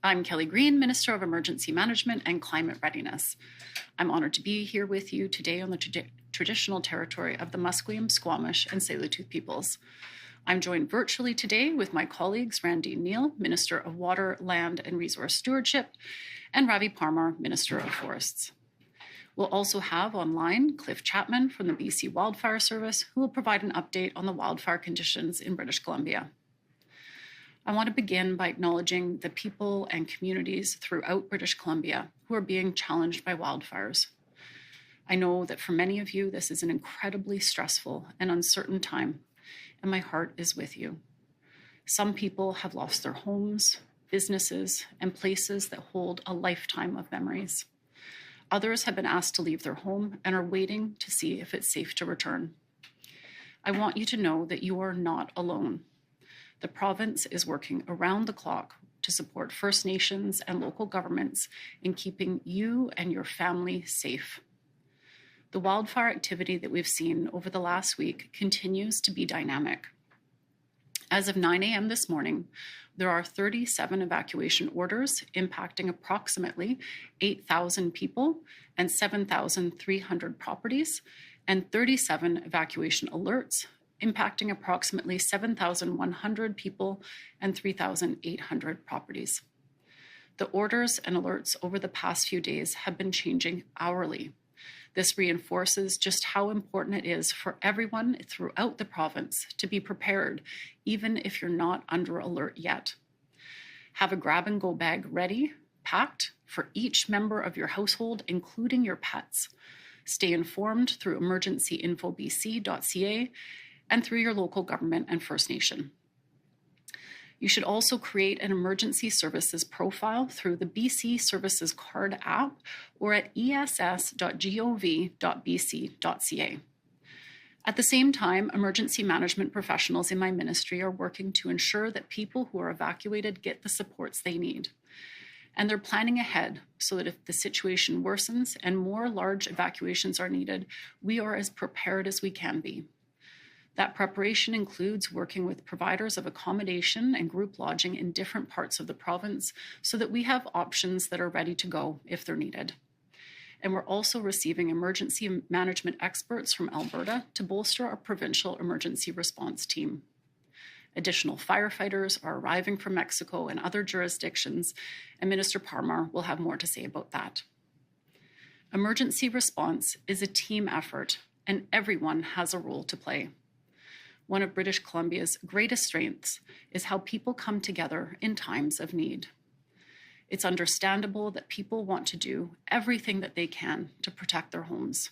I'm Kelly Green, Minister of Emergency Management and Climate Readiness. I'm honored to be here with you today on the traditional territory of the Musqueam, Squamish, and Tsleil-Waututh peoples. I'm joined virtually today with my colleagues Randy Neal, Minister of Water, Land and Resource Stewardship, and Ravi Parmar, Minister of Forests. We'll also have online Cliff Chapman from the BC Wildfire Service, who will provide an update on the wildfire conditions in British Columbia. I want to begin by acknowledging the people and communities throughout British Columbia who are being challenged by wildfires. I know that for many of you, this is an incredibly stressful and uncertain time, and my heart is with you. Some people have lost their homes, businesses, and places that hold a lifetime of memories. Others have been asked to leave their home and are waiting to see if it's safe to return. I want you to know that you are not alone. The province is working around the clock to support First Nations and local governments in keeping you and your family safe. The wildfire activity that we've seen over the last week continues to be dynamic. As of 9 a.m. this morning, there are 37 evacuation orders impacting approximately 8,000 people and 7,300 properties, and 37 evacuation alerts impacting approximately 7,100 people and 3,800 properties. The orders and alerts over the past few days have been changing hourly. This reinforces just how important it is for everyone throughout the province to be prepared, even if you're not under alert yet. Have a grab-and-go bag ready, packed for each member of your household, including your pets. Stay informed through emergencyinfobc.ca and through your local government and First Nation. You should also create an emergency services profile through the BC Services Card app or at ess.gov.bc.ca. At the same time, emergency management professionals in my ministry are working to ensure that people who are evacuated get the supports they need. And they're planning ahead so that if the situation worsens and more large evacuations are needed, we are as prepared as we can be. That preparation includes working with providers of accommodation and group lodging in different parts of the province so that we have options that are ready to go if they're needed. And we're also receiving emergency management experts from Alberta to bolster our provincial emergency response team. Additional firefighters are arriving from Mexico and other jurisdictions, and Minister Parmar will have more to say about that. Emergency response is a team effort, and everyone has a role to play. One of British Columbia's greatest strengths is how people come together in times of need. It's understandable that people want to do everything that they can to protect their homes.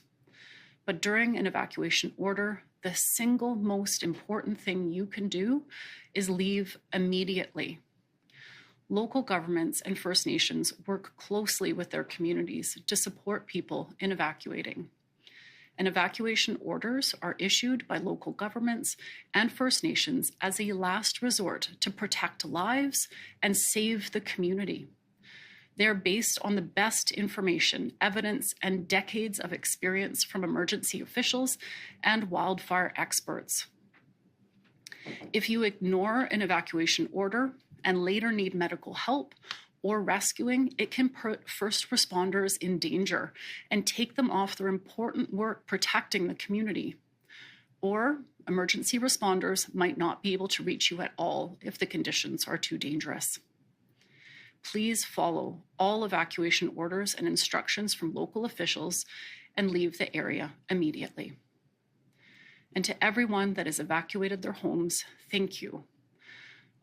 But during an evacuation order, the single most important thing you can do is leave immediately. Local governments and First Nations work closely with their communities to support people in evacuating. And evacuation orders are issued by local governments and First Nations as a last resort to protect lives and save the community. They are based on the best information, evidence, and decades of experience from emergency officials and wildfire experts. If you ignore an evacuation order and later need medical help or rescuing, it can put first responders in danger and take them off their important work protecting the community. Or emergency responders might not be able to reach you at all if the conditions are too dangerous. Please follow all evacuation orders and instructions from local officials and leave the area immediately. And to everyone that has evacuated their homes, thank you.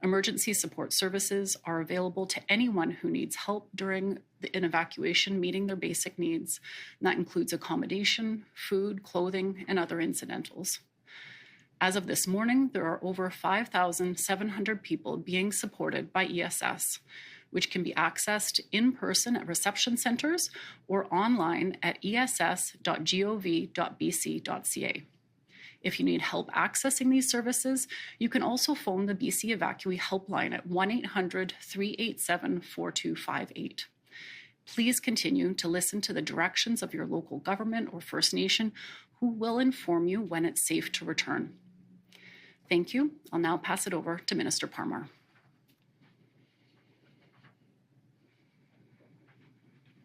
Emergency support services are available to anyone who needs help during an evacuation meeting their basic needs. And that includes accommodation, food, clothing, and other incidentals. As of this morning, there are over 5,700 people being supported by ESS, which can be accessed in person at reception centers or online at ess.gov.bc.ca. If you need help accessing these services, you can also phone the BC Evacuee Helpline at 1-800-387-4258. Please continue to listen to the directions of your local government or First Nation, who will inform you when it's safe to return. Thank you. I'll now pass it over to Minister Parmar.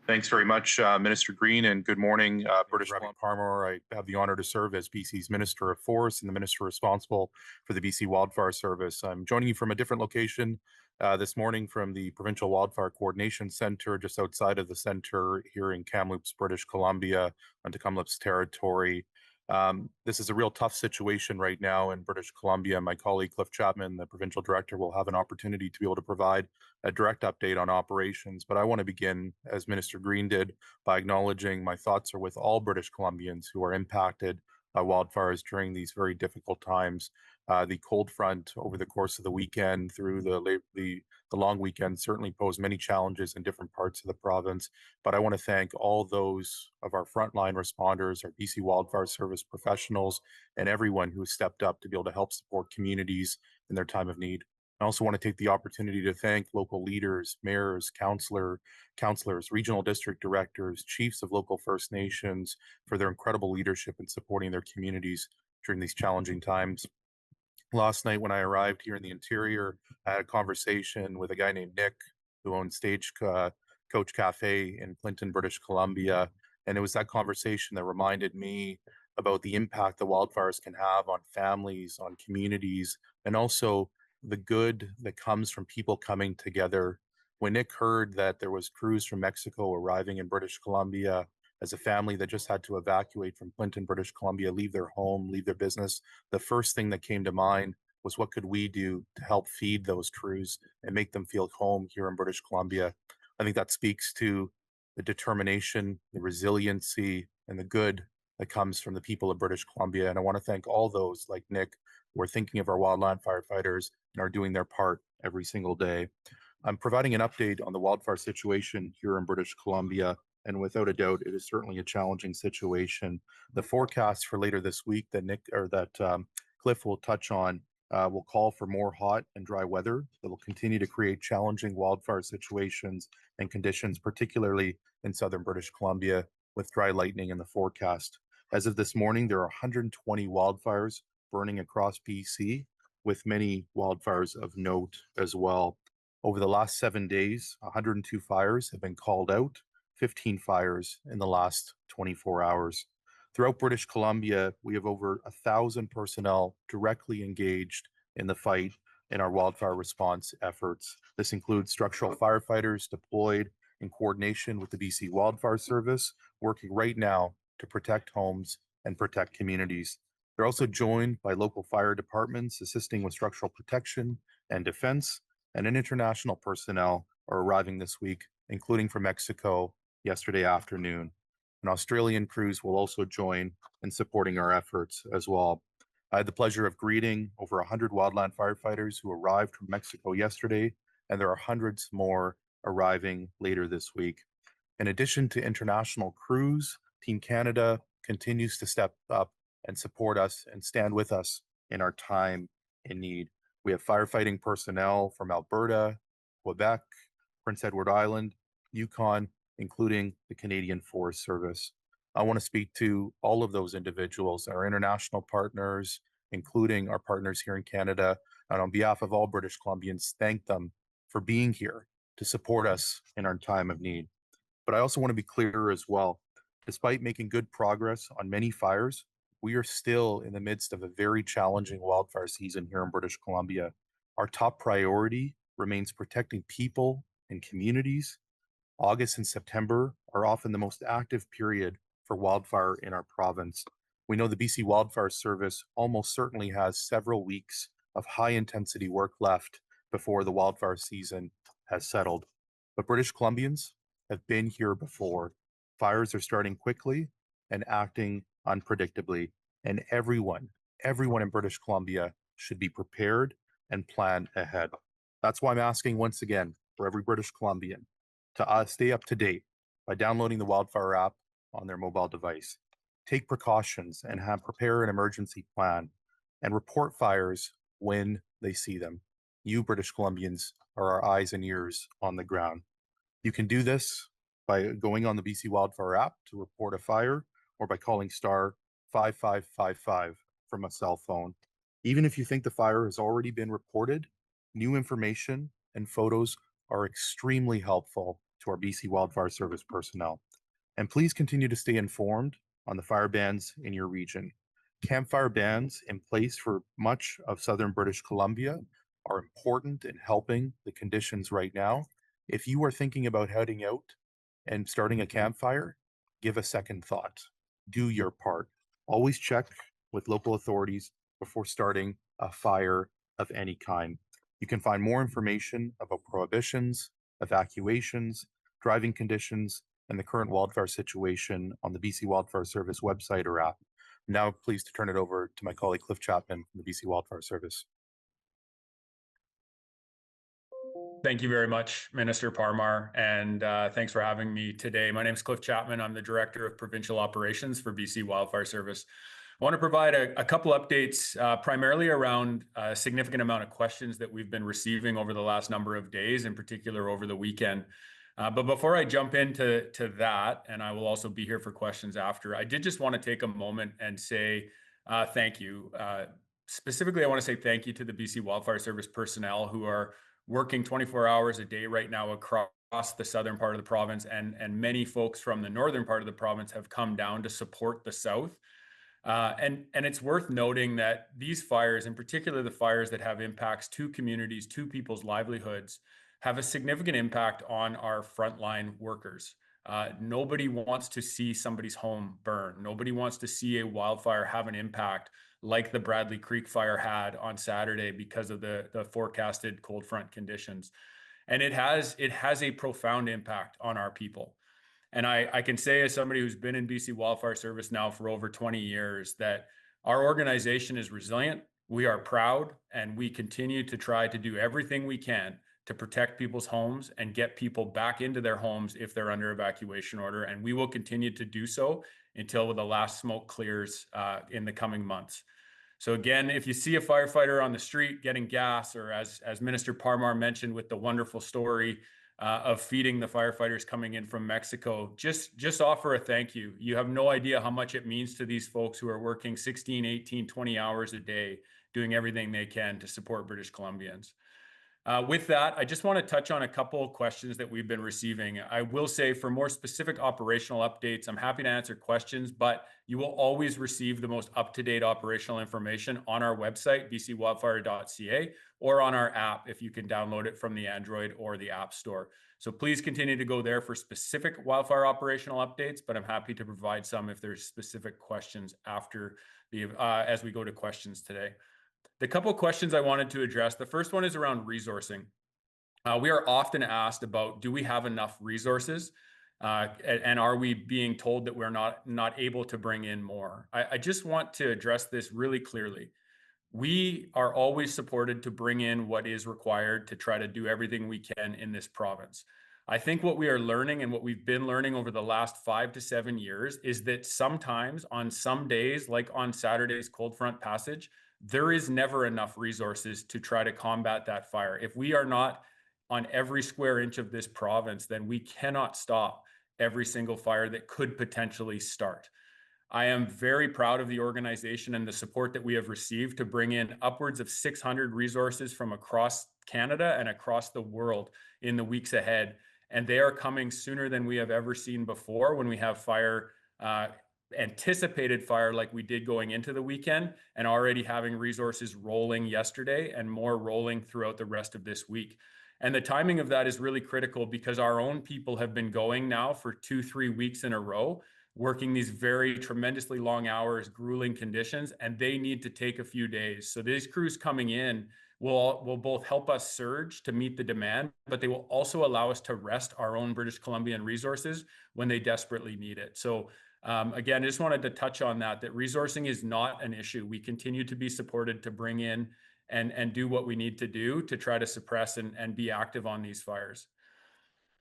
Thanks very much, Minister Green, and good morning, British Columbia. Parmar. I have the honor to serve as BC's Minister of Forest and the Minister responsible for the BC Wildfire Service. I'm joining you from a different location this morning from the Provincial Wildfire Coordination Centre, just outside of the centre here in Kamloops, British Columbia, on Tecumseh's territory. This is a real tough situation right now in British Columbia. My colleague Cliff Chapman, the provincial director, will have an opportunity to be able to provide a direct update on operations. But I want to begin, as Minister Green did, by acknowledging my thoughts are with all British Columbians who are impacted by wildfires during these very difficult times. The cold front over the course of the weekend through the long weekend certainly posed many challenges in different parts of the province. But I want to thank all those of our frontline responders, our BC Wildfire Service professionals, and everyone who has stepped up to be able to help support communities in their time of need. I also want to take the opportunity to thank local leaders, mayors, councillors, regional district directors, chiefs of local First Nations for their incredible leadership in supporting their communities during these challenging times. Last night when I arrived here in the interior, I had a conversation with a guy named Nick who owns Coach Cafe in Clinton, British Columbia. And it was that conversation that reminded me about the impact the wildfires can have on families, on communities, and also the good that comes from people coming together. When Nick heard that there was crews from Mexico arriving in British Columbia as a family that just had to evacuate from Clinton, British Columbia, leave their home, leave their business, the first thing that came to mind was what could we do to help feed those crews and make them feel home here in British Columbia. I think that speaks to the determination, the resiliency, and the good that comes from the people of British Columbia. And I want to thank all those like Nick who are thinking of our wildland firefighters and are doing their part every single day. I'm providing an update on the wildfire situation here in British Columbia, and without a doubt, it is certainly a challenging situation. The forecast for later this week that Cliff will touch on will call for more hot and dry weather that will continue to create challenging wildfire situations and conditions, particularly in southern British Columbia, with dry lightning in the forecast. As of this morning, there are 120 wildfires burning across BC, with many wildfires of note as well. Over the last 7 days, 102 fires have been called out, 15 fires in the last 24 hours. Throughout British Columbia, we have over 1,000 personnel directly engaged in the fight in our wildfire response efforts. This includes structural firefighters deployed in coordination with the BC Wildfire Service, working right now to protect homes and protect communities. They're also joined by local fire departments assisting with structural protection and defense, and international personnel are arriving this week, including from Mexico yesterday afternoon. An Australian crews will also join in supporting our efforts as well. I had the pleasure of greeting over 100 wildland firefighters who arrived from Mexico yesterday, and there are hundreds more arriving later this week. In addition to international crews, Team Canada continues to step up and support us and stand with us in our time in need. We have firefighting personnel from Alberta, Quebec, Prince Edward Island, Yukon, including the Canadian Forest Service. I want to speak to all of those individuals, our international partners, including our partners here in Canada, and on behalf of all British Columbians, thank them for being here to support us in our time of need. But I also want to be clear as well. Despite making good progress on many fires, we are still in the midst of a very challenging wildfire season here in British Columbia. Our top priority remains protecting people and communities. August and September are often the most active period for wildfire in our province. We know the BC Wildfire Service almost certainly has several weeks of high intensity work left before the wildfire season has settled. But British Columbians have been here before. Fires are starting quickly and acting unpredictably, and everyone in British Columbia should be prepared and plan ahead. That's why I'm asking once again for every British Columbian to stay up to date by downloading the Wildfire app on their mobile device. Take precautions and prepare an emergency plan, and report fires when they see them. You British Columbians are our eyes and ears on the ground. You can do this by going on the BC Wildfire app to report a fire, or by calling star 5555 from a cell phone. Even if you think the fire has already been reported, new information and photos are extremely helpful to our BC Wildfire Service personnel. And please continue to stay informed on the fire bans in your region. Campfire bans in place for much of southern British Columbia are important in helping the conditions right now. If you are thinking about heading out and starting a campfire, give a second thought. Do your part. Always check with local authorities before starting a fire of any kind. You can find more information about prohibitions, evacuations, driving conditions, and the current wildfire situation on the BC Wildfire Service website or app. I'm now pleased to turn it over to my colleague Cliff Chapman from the BC Wildfire Service. Thank you very much, Minister Parmar, and thanks for having me today. My name is Cliff Chapman. I'm the Director of Provincial Operations for BC Wildfire Service. I want to provide a couple updates, primarily around a significant amount of questions that we've been receiving over the last number of days, in particular over the weekend. But before I jump into that, and I will also be here for questions after, I did just want to take a moment and say thank you. Specifically, I want to say thank you to the BC Wildfire Service personnel who are working 24 hours a day right now across the southern part of the province, and many folks from the northern part of the province have come down to support the south. And it's worth noting that these fires, in particular the fires that have impacts to communities, to people's livelihoods, have a significant impact on our frontline workers. Nobody wants to see somebody's home burn. Nobody wants to see a wildfire have an impact like the Bradley Creek fire had on Saturday because of the forecasted cold front conditions. And it has a profound impact on our people. And I can say, as somebody who's been in BC Wildfire Service now for over 20 years, that our organization is resilient, we are proud, and we continue to try to do everything we can to protect people's homes and get people back into their homes if they're under evacuation order. And we will continue to do so until the last smoke clears in the coming months. So again, if you see a firefighter on the street getting gas, or as Minister Parmar mentioned with the wonderful story of feeding the firefighters coming in from Mexico, just offer a thank you. You have no idea how much it means to these folks who are working 16, 18, 20 hours a day, doing everything they can to support British Columbians. With that, I just want to touch on a couple of questions that we've been receiving. I will say, for more specific operational updates, I'm happy to answer questions, but you will always receive the most up-to-date operational information on our website, bcwildfire.ca, or on our app if you can download it from the Android or the App Store. So please continue to go there for specific wildfire operational updates, but I'm happy to provide some if there's specific questions after as we go to questions today. The couple of questions I wanted to address, the first one is around resourcing. We are often asked about, do we have enough resources? And are we being told that we're not able to bring in more? I just want to address this really clearly. We are always supported to bring in what is required to try to do everything we can in this province. I think what we are learning, and what we've been learning over the last 5 to 7 years, is that sometimes on some days, like on Saturday's cold front passage, there is never enough resources to try to combat that fire. If we are not on every square inch of this province, then we cannot stop every single fire that could potentially start. I am very proud of the organization and the support that we have received to bring in upwards of 600 resources from across Canada and across the world in the weeks ahead. And they are coming sooner than we have ever seen before when we have anticipated fire like we did going into the weekend, and already having resources rolling yesterday and more rolling throughout the rest of this week. And the timing of that is really critical because our own people have been going now for 2-3 weeks in a row, working these very tremendously long hours, grueling conditions, and they need to take a few days. So these crews coming in will both help us surge to meet the demand, but they will also allow us to rest our own British Columbian resources when they desperately need it. So again, I just wanted to touch on that resourcing is not an issue. We continue to be supported to bring in and do what we need to do to try to suppress and be active on these fires.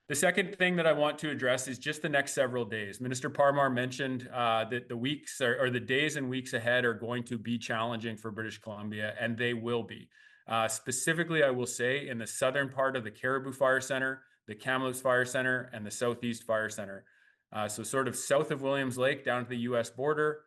The second thing that I want to address is just the next several days. Minister Parmar mentioned that the weeks or the days and weeks ahead are going to be challenging for British Columbia, and they will be. Specifically, I will say in the southern part of the Caribou Fire Center, the Kamloops Fire Center, and the Southeast Fire Center. So sort of south of Williams Lake down to the U.S. border,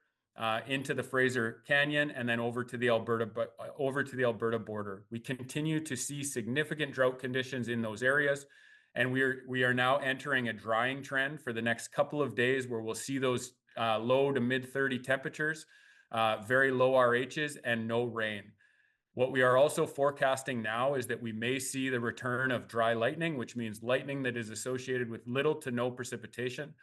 into the Fraser Canyon, and then over to the Alberta border. We continue to see significant drought conditions in those areas, And we are now entering a drying trend for the next couple of days where we'll see those low to mid 30 temperatures, very low RHs, and no rain. What we are also forecasting now is that we may see the return of dry lightning, which means lightning that is associated with little to no precipitation.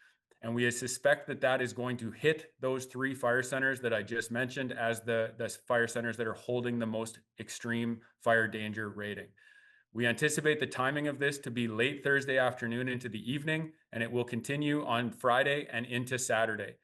And we suspect that that is going to hit those 3 fire centers that I just mentioned as the fire centers that are holding the most extreme fire danger rating. We anticipate the timing of this to be late Thursday afternoon into the evening, and it will continue on Friday and into Saturday.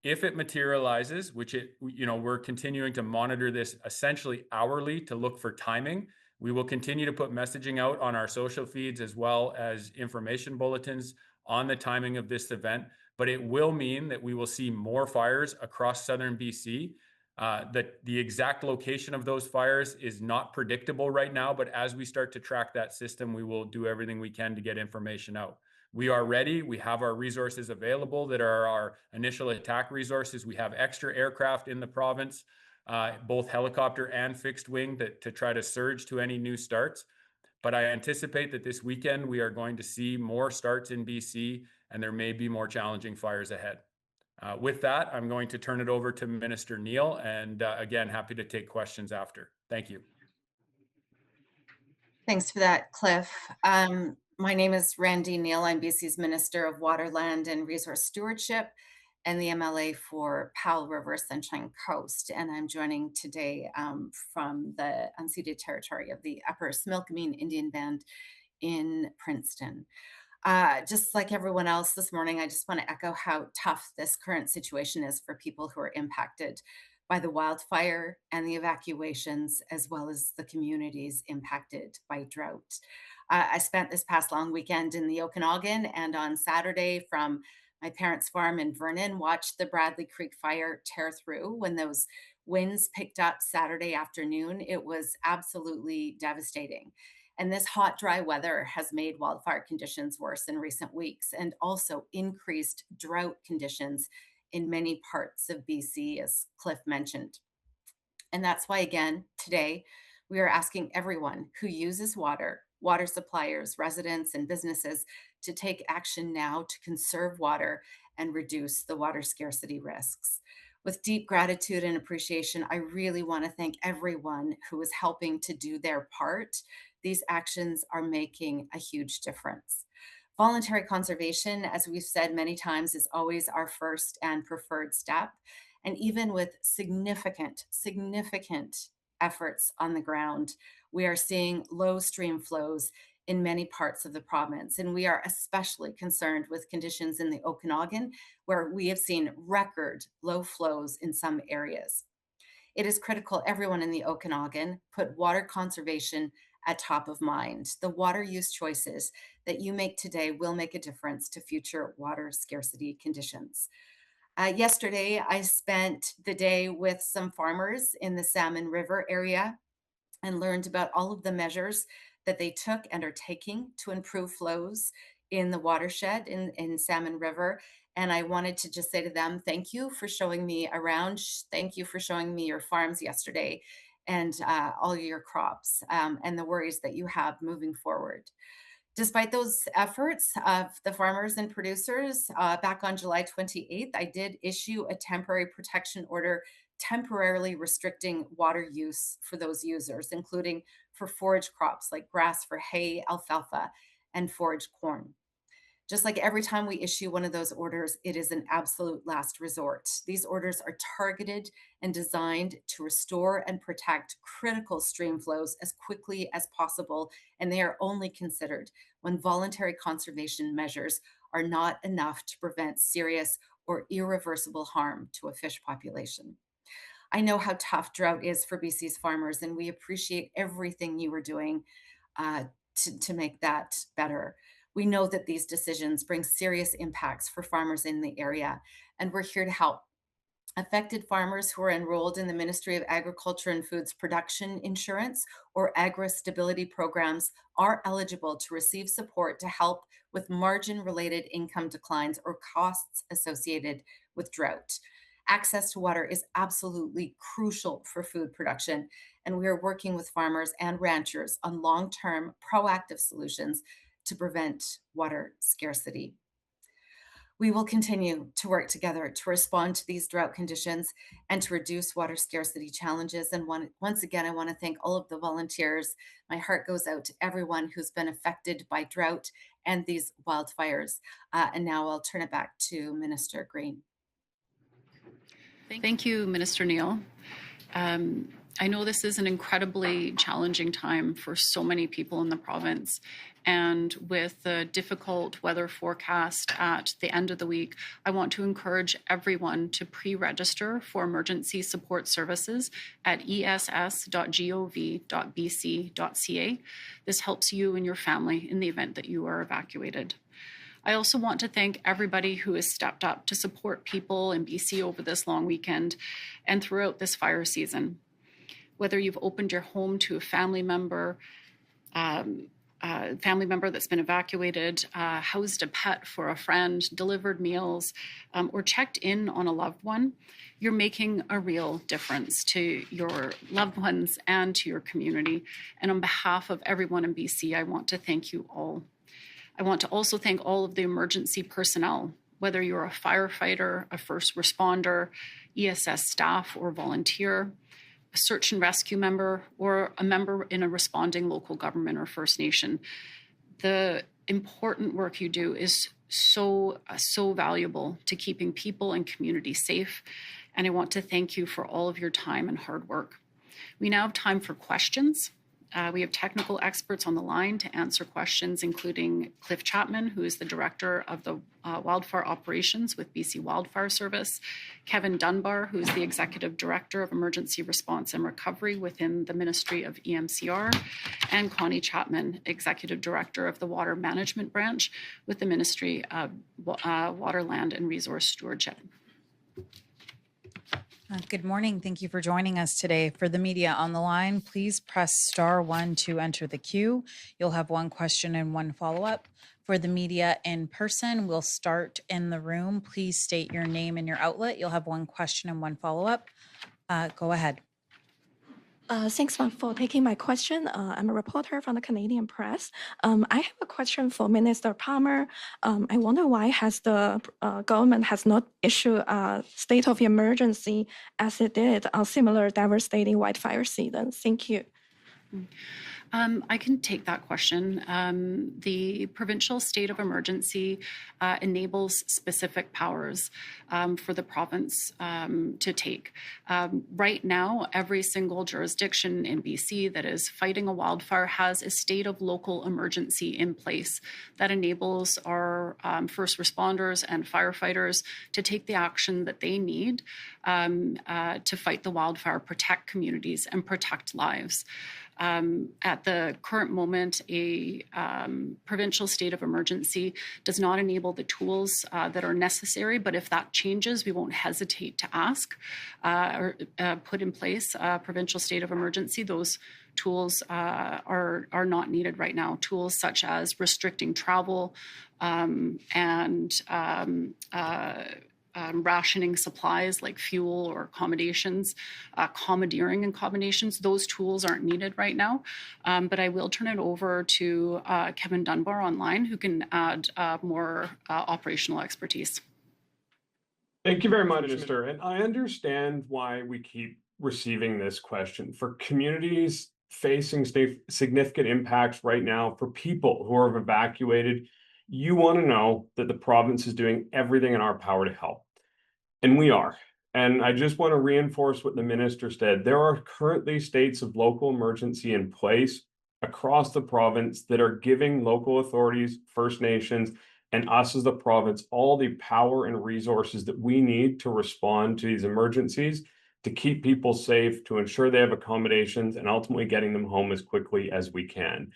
If it materializes, which we're continuing to monitor this essentially hourly to look for timing. We will continue to put messaging out on our social feeds as well as information bulletins on the timing of this event, but it will mean that we will see more fires across southern BC. The exact location of those fires is not predictable right now, but as we start to track that system, we will do everything we can to get information out. We are ready. We have our resources available that are our initial attack resources. We have extra aircraft in the province, both helicopter and fixed wing, to try to surge to any new starts. But I anticipate that this weekend we are going to see more starts in BC, and there may be more challenging fires ahead. With that, I'm going to turn it over to Minister Neal, and again, happy to take questions after. Thank you. Thanks for that, Cliff. My name is Randy Neal. I'm BC's Minister of Water, Land and Resource Stewardship and the MLA for Powell River Sunshine Coast. And I'm joining today from the unceded territory of the Upper Smilkameen Indian Band in Princeton. Just like everyone else this morning, I just want to echo how tough this current situation is for people who are impacted by the wildfire and the evacuations, as well as the communities impacted by drought. I spent this past long weekend in the Okanagan, and on Saturday from my parents' farm in Vernon, watched the Bradley Creek fire tear through. When those winds picked up Saturday afternoon, it was absolutely devastating. And this hot, dry weather has made wildfire conditions worse in recent weeks, and also increased drought conditions in many parts of BC, as Cliff mentioned. And that's why, again, today, we are asking everyone who uses water, water suppliers, residents, and businesses to take action now to conserve water and reduce the water scarcity risks. With deep gratitude and appreciation, I really want to thank everyone who is helping to do their part. These actions are making a huge difference. Voluntary conservation, as we've said many times, is always our first and preferred step. And even with significant efforts on the ground, we are seeing low stream flows in many parts of the province. And we are especially concerned with conditions in the Okanagan, where we have seen record low flows in some areas. It is critical everyone in the Okanagan put water conservation at top of mind. The water use choices that you make today will make a difference to future water scarcity conditions. Yesterday, I spent the day with some farmers in the Salmon River area and learned about all of the measures that they took and are taking to improve flows in the watershed in Salmon River. And I wanted to just say to them, thank you for showing me around. Thank you for showing me your farms yesterday and all your crops and the worries that you have moving forward. Despite those efforts of the farmers and producers, back on July 28th, I did issue a temporary protection order temporarily restricting water use for those users, including for forage crops like grass for hay, alfalfa, and forage corn. Just like every time we issue one of those orders, it is an absolute last resort. These orders are targeted and designed to restore and protect critical stream flows as quickly as possible, and they are only considered when voluntary conservation measures are not enough to prevent serious or irreversible harm to a fish population. I know how tough drought is for BC's farmers, and we appreciate everything you are doing to make that better. We know that these decisions bring serious impacts for farmers in the area, and we're here to help. Affected farmers who are enrolled in the Ministry of Agriculture and Foods Production Insurance or agri-stability programs are eligible to receive support to help with margin-related income declines or costs associated with drought. Access to water is absolutely crucial for food production, and we are working with farmers and ranchers on long-term proactive solutions to prevent water scarcity. We will continue to work together to respond to these drought conditions and to reduce water scarcity challenges. And once again, I want to thank all of the volunteers. My heart goes out to everyone who's been affected by drought and these wildfires. And now I'll turn it back to Minister Green. Thank you, Minister Neal. I know this is an incredibly challenging time for so many people in the province. And with the difficult weather forecast at the end of the week, I want to encourage everyone to pre-register for emergency support services at ess.gov.bc.ca. This helps you and your family in the event that you are evacuated. I also want to thank everybody who has stepped up to support people in BC over this long weekend and throughout this fire season. Whether you've opened your home to a family member that's been evacuated, housed a pet for a friend, delivered meals, or checked in on a loved one, you're making a real difference to your loved ones and to your community. And on behalf of everyone in BC, I want to thank you all. I want to also thank all of the emergency personnel, whether you're a firefighter, a first responder, ESS staff or volunteer, a search and rescue member, or a member in a responding local government or First Nation. The important work you do is so valuable to keeping people and communities safe. And I want to thank you for all of your time and hard work. We now have time for questions. We have technical experts on the line to answer questions, including Cliff Chapman, who is the Director of the Wildfire Operations with BC Wildfire Service, Kevin Dunbar, who is the Executive Director of Emergency Response and Recovery within the Ministry of EMCR, and Connie Chapman, Executive Director of the Water Management Branch with the Ministry of Water, Land and Resource Stewardship. Good morning. Thank you for joining us today. For the media on the line, please press *1 to enter the queue. You'll have one question and one follow-up. For the media in person, we'll start in the room. Please state your name and your outlet. You'll have one question and one follow-up. Go ahead. Thanks for taking my question. I'm a reporter from the Canadian Press. I have a question for Minister Palmer. I wonder why has the government has not issued a state of emergency as it did on similar devastating wildfire season. Thank you. I can take that question. The provincial state of emergency enables specific powers for the province to take. Right now, every single jurisdiction in BC that is fighting a wildfire has a state of local emergency in place that enables our first responders and firefighters to take the action that they need to fight the wildfire, protect communities, and protect lives. At the current moment, a provincial state of emergency does not enable the tools that are necessary, but if that changes, we won't hesitate to ask or put in place a provincial state of emergency. Those tools are not needed right now. Tools such as restricting travel and rationing supplies like fuel or accommodations, commandeering accommodations, those tools aren't needed right now. But I will turn it over to Kevin Dunbar online, who can add more operational expertise. Thank you very much, Minister. And I understand why we keep receiving this question. For communities facing significant impacts right now, for people who are evacuated, you want to know that the province is doing everything in our power to help. And we are. And I just want to reinforce what the minister said. There are currently states of local emergency in place across the province that are giving local authorities, First Nations, and us as the province all the power and resources that we need to respond to these emergencies, to keep people safe, to ensure they have accommodations, and ultimately getting them home as quickly as we can.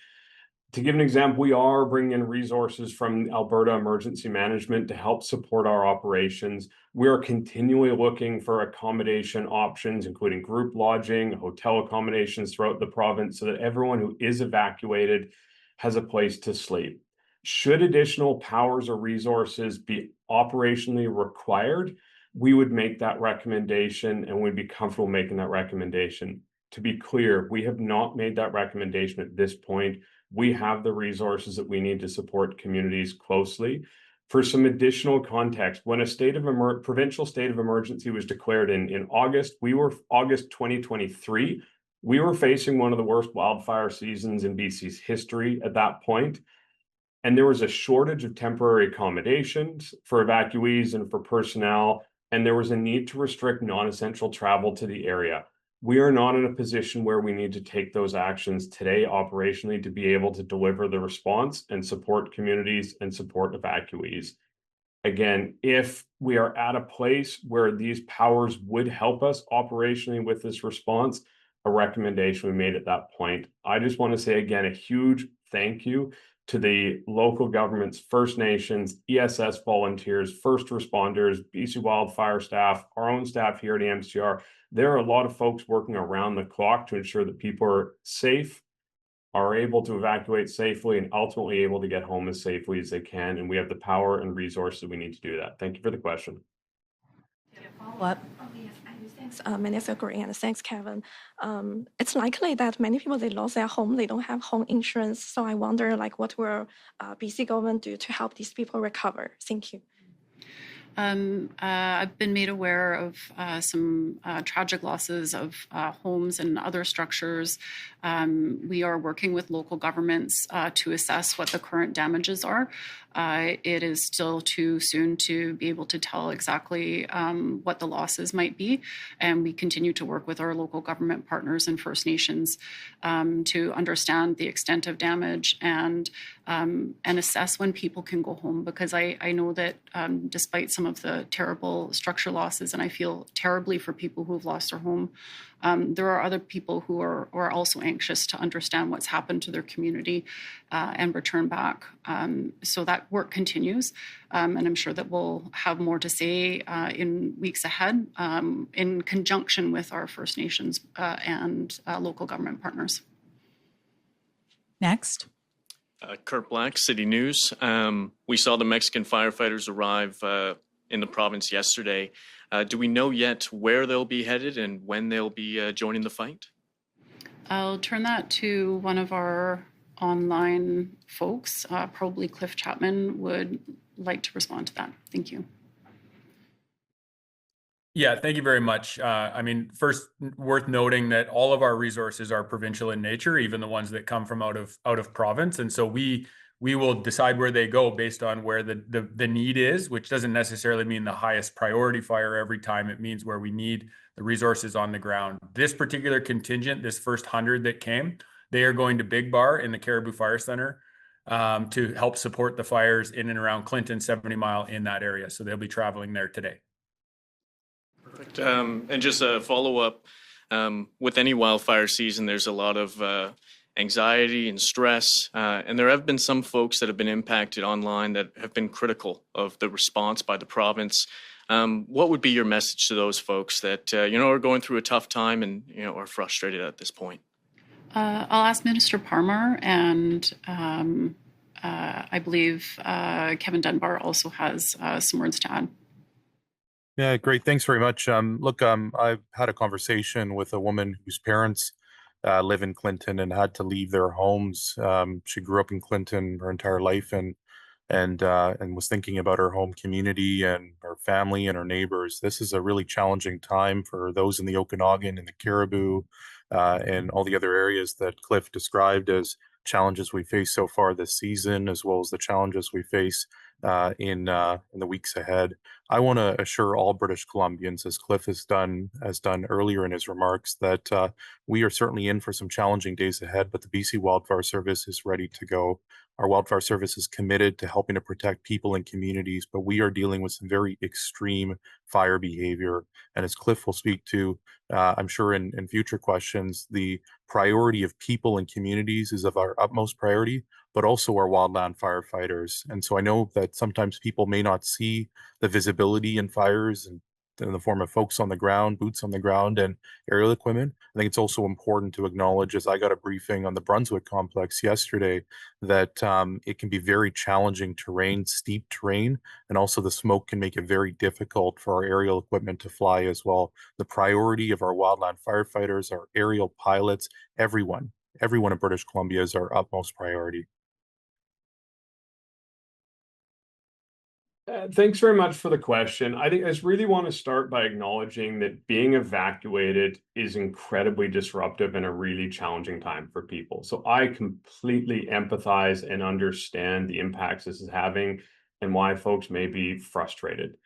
To give an example, we are bringing in resources from Alberta Emergency Management to help support our operations. We are continually looking for accommodation options, including group lodging, hotel accommodations throughout the province, so that everyone who is evacuated has a place to sleep. Should additional powers or resources be operationally required, we would make that recommendation and we'd be comfortable making that recommendation. To be clear, we have not made that recommendation at this point. we have the resources that we need to support communities closely. For some additional context, when a provincial state of emergency was declared in August, August 2023, we were facing one of the worst wildfire seasons in BC's history at that point. And there was a shortage of temporary accommodations for evacuees and for personnel, and there was a need to restrict non-essential travel to the area. We are not in a position where we need to take those actions today operationally to be able to deliver the response and support communities and support evacuees. Again, if we are at a place where these powers would help us operationally with this response, a recommendation we made at that point. I just want to say again, a huge thank you to the local governments, First Nations, ESS volunteers, first responders, BC wildfire staff, our own staff here at MCR. There are a lot of folks working around the clock to ensure that people are safe, are able to evacuate safely, and ultimately able to get home as safely as they can. And we have the power and resources we need to do that. Thank you for the question. What? Thanks, Minister Green, and thanks, Kevin. It's likely that many people, they lost their home, they don't have home insurance. So I wonder, like, what will BC government do to help these people recover? Thank you. I've been made aware of some tragic losses of homes and other structures. We are working with local governments to assess what the current damages are. It is still too soon to be able to tell exactly what the losses might be, and we continue to work with our local government partners and First Nations to understand the extent of damage and assess when people can go home, because I know that despite some of the terrible structure losses, and I feel terribly for people who have lost their home, there are other people who are also anxious to understand what's happened to their community and return back. So that work continues, and I'm sure that we'll have more to say in weeks ahead in conjunction with our First Nations and local government partners. Next. Kurt Black, City News. We saw the Mexican firefighters arrive in the province yesterday. Do we know yet where they'll be headed and when they'll be joining the fight? I'll turn that to one of our online folks. Probably Cliff Chapman would like to respond to that. Thank you. Yeah, thank you very much. I mean, first, worth noting that all of our resources are provincial in nature, even the ones that come from out of province, and so we will decide where they go based on where the need is, which doesn't necessarily mean the highest priority fire every time. It means where we need the resources on the ground. This particular contingent, this first 100 that came, they are going to Big Bar in the Caribou Fire Center to help support the fires in and around Clinton, 70 Mile, in that area. So they'll be traveling there today. Perfect. And just a follow-up, with any wildfire season, there's a lot of anxiety and stress, and there have been some folks that have been impacted online that have been critical of the response by the province. What would be your message to those folks that are going through a tough time and are frustrated at this point? I'll ask Minister Parmar, and I believe Kevin Dunbar also has some words to add. Yeah, great. Thanks very much. Look, I've had a conversation with a woman whose parents live in Clinton and had to leave their homes. She grew up in Clinton her entire life and was thinking about her home community and her family and her neighbors. This is a really challenging time for those in the Okanagan and the Caribou and all the other areas that Cliff described as challenges we face so far this season, as well as the challenges we face in the weeks ahead. I want to assure all British Columbians, as Cliff has done earlier in his remarks, that we are certainly in for some challenging days ahead, but the BC Wildfire Service is ready to go. Our Wildfire Service is committed to helping to protect people and communities, but we are dealing with some very extreme fire behavior. And as Cliff will speak to, I'm sure in future questions, the priority of people and communities is of our utmost priority, but also our wildland firefighters. And so I know that sometimes people may not see the visibility in fires and in the form of folks on the ground, boots on the ground, and aerial equipment. I think it's also important to acknowledge, as I got a briefing on the Brunswick complex yesterday, that it can be very challenging terrain, steep terrain, and also the smoke can make it very difficult for our aerial equipment to fly as well. The priority of our wildland firefighters, our aerial pilots, everyone everyone in British Columbia is our utmost priority. Thanks very much for the question. I think I just really want to start by acknowledging that being evacuated is incredibly disruptive and a really challenging time for people. So I completely empathize and understand the impacts this is having and why folks may be frustrated.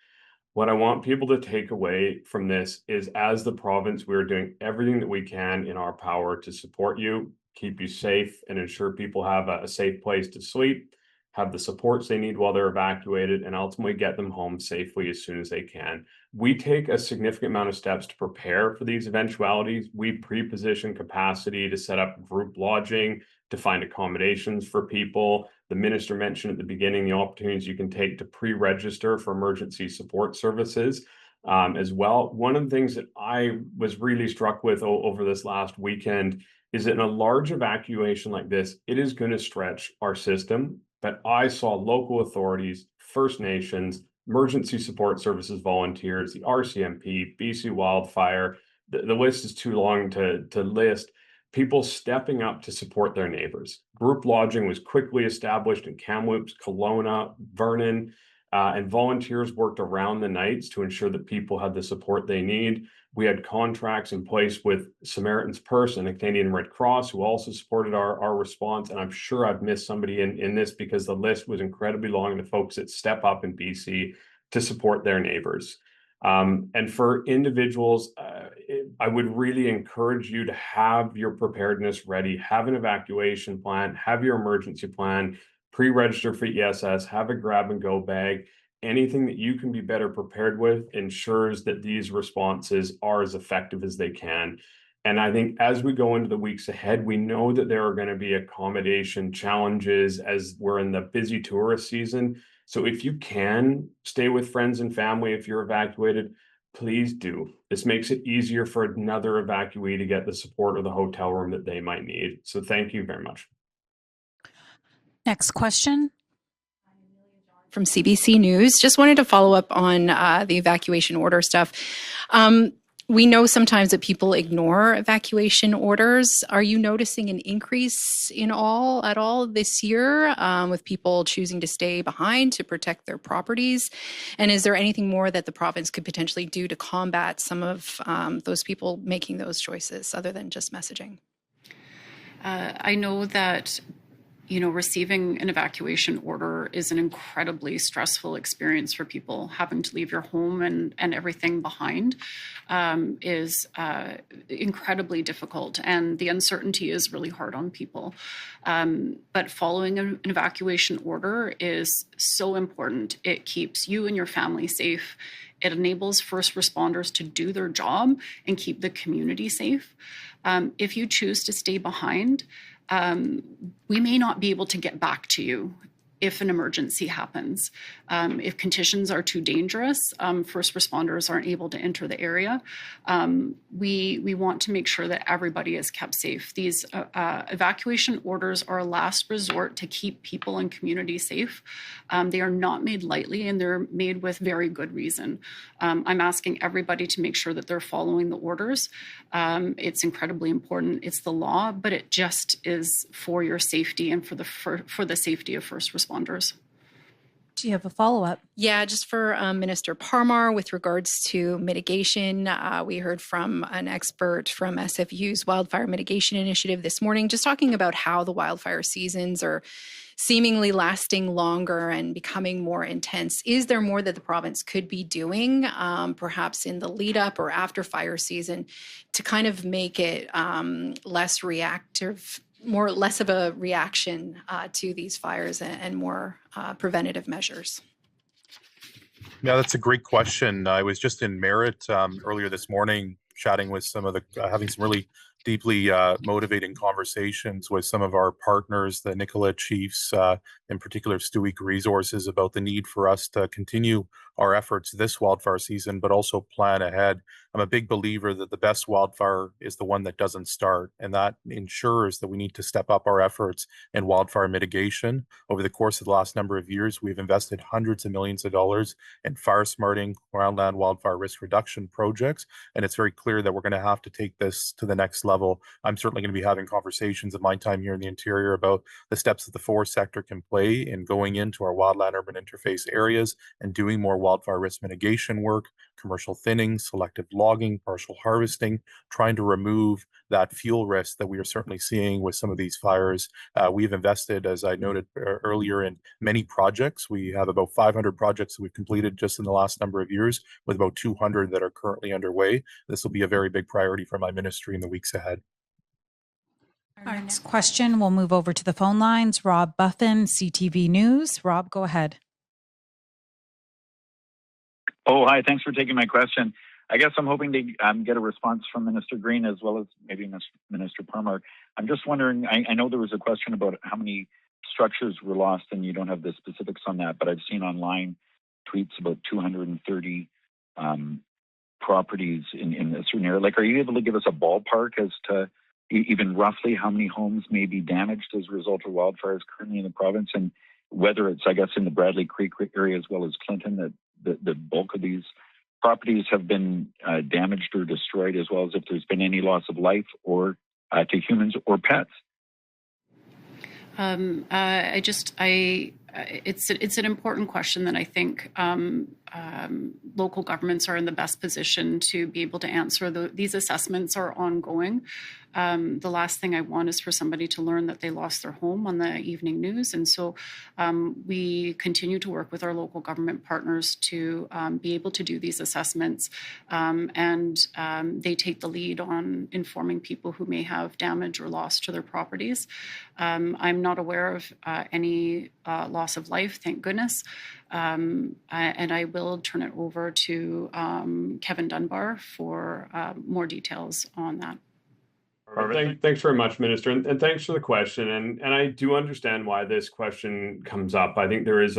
What I want people to take away from this is, as the province, we're doing everything that we can in our power to support you, keep you safe, and ensure people have a safe place to sleep, have the supports they need while they're evacuated, and ultimately get them home safely as soon as they can. We take a significant amount of steps to prepare for these eventualities. We pre-position capacity to set up group lodging, to find accommodations for people. The minister mentioned at the beginning the opportunities you can take to pre-register for emergency support services as well. One of the things that I was really struck with over this last weekend is that in a large evacuation like this, it is going to stretch our system. But I saw local authorities, First Nations, emergency support services volunteers, the RCMP, BC Wildfire, the list is too long to list, people stepping up to support their neighbors. Group lodging was quickly established in Kamloops, Kelowna, Vernon, and volunteers worked around the nights to ensure that people had the support they need. We had contracts in place with Samaritan's Purse and the Canadian Red Cross, who also supported our response. And I'm sure I've missed somebody in this because the list was incredibly long, the folks that step up in BC to support their neighbors. And for individuals, I would really encourage you to have your preparedness ready, have an evacuation plan, have your emergency plan, pre-register for ESS, have a grab and go bag. Anything that you can be better prepared with ensures that these responses are as effective as they can. And I think as we go into the weeks ahead, we know that there are going to be accommodation challenges as we're in the busy tourist season. So if you can stay with friends and family, if you're evacuated, please do. This makes it easier for another evacuee to get the support or the hotel room that they might need. So thank you very much. Next question. From CBC News. Just wanted to follow up on the evacuation order stuff. We know sometimes that people ignore evacuation orders. Are you noticing an increase at all this year with people choosing to stay behind to protect their properties? And is there anything more that the province could potentially do to combat some of those people making those choices other than just messaging? I know that receiving an evacuation order is an incredibly stressful experience for people. Having to leave your home and everything behind is incredibly difficult, and the uncertainty is really hard on people. But following an evacuation order is so important. It keeps you and your family safe. It enables first responders to do their job and keep the community safe. If you choose to stay behind, we may not be able to get back to you if an emergency happens. If conditions are too dangerous, first responders aren't able to enter the area. We want to make sure that everybody is kept safe. These evacuation orders are a last resort to keep people and community safe. They are not made lightly, and they're made with very good reason. I'm asking everybody to make sure that they're following the orders. It's incredibly important. It's the law, but it just is for your safety and for the safety of first responders. Do you have a follow-up? Yeah, just for Minister Parmar with regards to mitigation. We heard from an expert from SFU's Wildfire Mitigation Initiative this morning, just talking about how the wildfire seasons are seemingly lasting longer and becoming more intense. Is there more that the province could be doing, perhaps in the lead up or after fire season, to kind of make it less reactive, less of a reaction to these fires and more preventative measures? Yeah, that's a great question. I was just in Merritt earlier this morning, chatting with some of having some really deeply motivating conversations with some of our partners, the Nicola Chiefs, in particular StudioX Resources, about the need for us to continue our efforts this wildfire season, but also plan ahead I'm a big believer that the best wildfire is the one that doesn't start, and that ensures that we need to step up our efforts in wildfire mitigation. Over the course of the last number of years, we've invested hundreds of millions of dollars in fire smarting, wildland wildfire risk reduction projects, and it's very clear that we're going to have to take this to the next level. I'm certainly going to be having conversations in my time here in the interior about the steps that the forest sector can play in going into our wildland urban interface areas and doing more wildfire risk mitigation work, commercial thinning, selective logging, partial harvesting, trying to remove that fuel risk that we are certainly seeing with some of these fires. We've invested, as I noted earlier, in many projects. We have about 500 projects that we've completed just in the last number of years, with about 200 that are currently underway. This will be a very big priority for my ministry in the weeks ahead. Our next question, we'll move over to the phone lines. Rob Buffin, CTV News. Rob, go ahead. Oh, hi. Thanks for taking my question. I guess I'm hoping to get a response from Minister Green as well as maybe Minister Parmar. I'm just wondering, I know there was a question about how many structures were lost, and you don't have the specifics on that, but I've seen online tweets about 230 properties in a certain area. Like, are you able to give us a ballpark as to even roughly how many homes may be damaged as a result of wildfires currently in the province, and whether it's, I guess, in the Bradley Creek area as well as Clinton, that the bulk of these properties have been damaged or destroyed, as well as if there's been any loss of life or to humans or pets? It's an important question that I think local governments are in the best position to be able to answer. These assessments are ongoing. The last thing I want is for somebody to learn that they lost their home on the evening news. And so we continue to work with our local government partners to be able to do these assessments. And they take the lead on informing people who may have damage or loss to their properties. I'm not aware of any loss of life, thank goodness. And I will turn it over to Kevin Dunbar for more details on that. Thanks very much, Minister, and thanks for the question. And I do understand why this question comes up. I think there is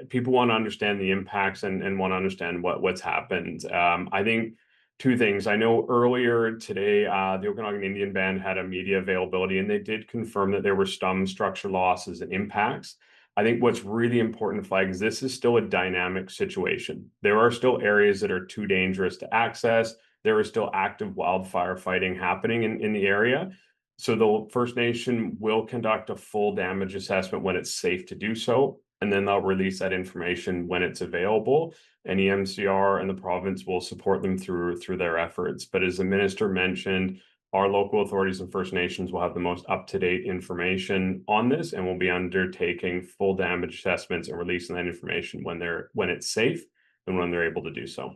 people want to understand the impacts and want to understand what's happened. I think two things. I know earlier today, the Okanagan Indian Band had a media availability, and they did confirm that there were some structure losses and impacts. I think what's really important to flag is this is still a dynamic situation. There are still areas that are too dangerous to access. There is still active wildfire fighting happening in the area. So the First Nation will conduct a full damage assessment when it's safe to do so, and then they'll release that information when it's available. And EMCR and the province will support them through their efforts. But as the minister mentioned, our local authorities and First Nations will have the most up-to-date information on this, and will be undertaking full damage assessments and releasing that information when it's safe and when they're able to do so.